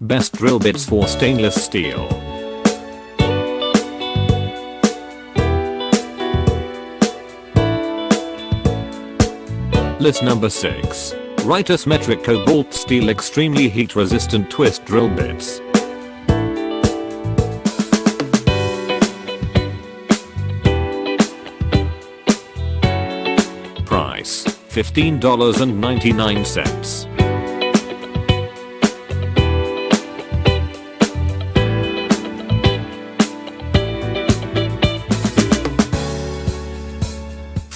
Best drill bits for stainless steel. List number 6. Wrightus metric cobalt steel extremely heat resistant twist drill bits. Price $15.99.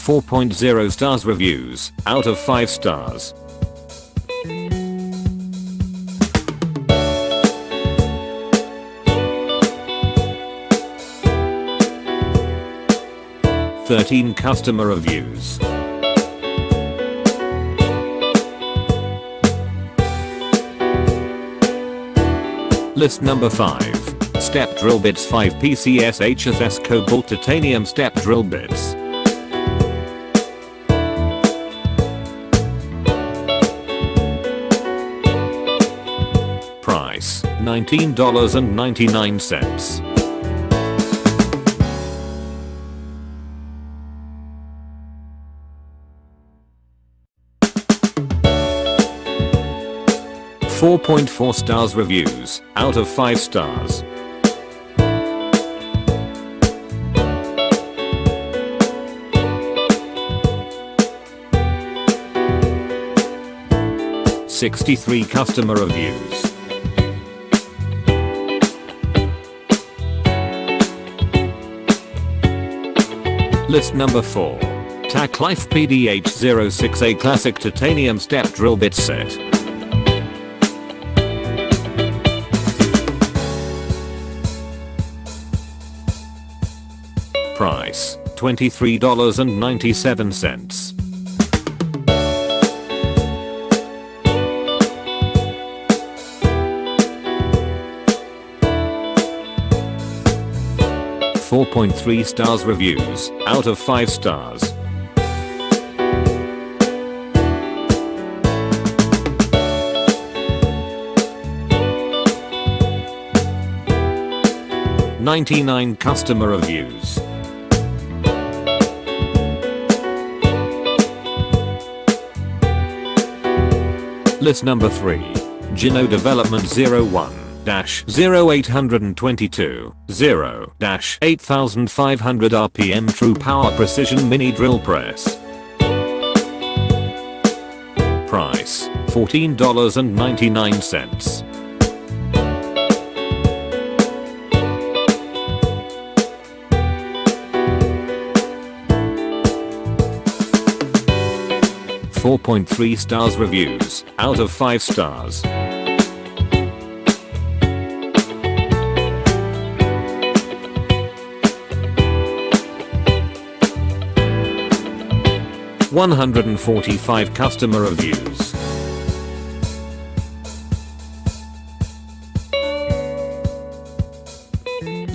.0 stars reviews, out of 5 stars. (13 customer reviews). List number 5. Step drill bits 5 PCS HSS Cobalt titanium step drill bits. Price $19.99. .4 stars reviews, out of 5 stars. .63 customer reviews. List number 4. Tacklife PDH-06A Classic Titanium Step Drill Bit Set. Price $23.97. .3 stars reviews, out of 5 stars. .99 customer reviews. List number 3. Gino Development 01-0822 0-8500 RPM True Power Precision Mini Drill Press. Price $14.99. .3 stars reviews, out of 5 stars. .145 customer reviews.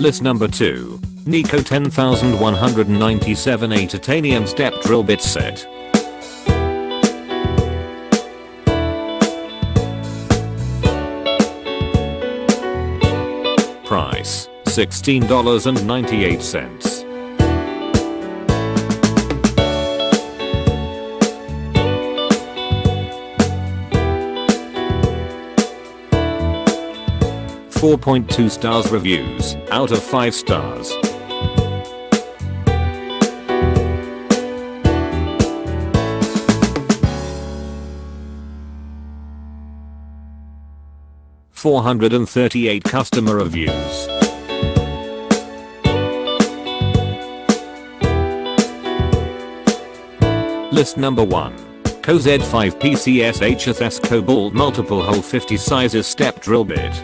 List number 2. Neiko 10197A Titanium Step Drill Bit Set. Price $16.98. .2 stars reviews, out of 5 stars. .438 customer reviews. List number 1. CoZ5 PCS HSS Cobalt Multiple Hole 50 Sizes Step Drill Bit.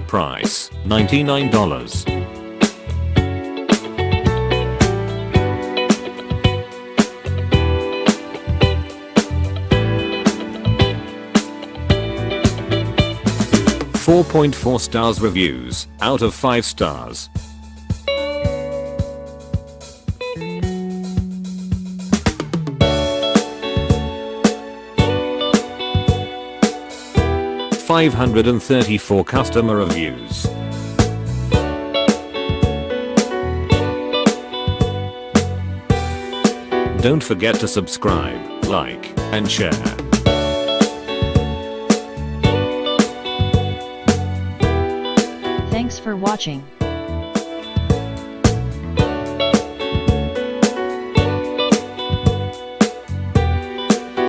Price $99. .4 stars reviews, out of 5 stars. 534 customer reviews. Don't forget to subscribe, like, and share. Thanks for watching.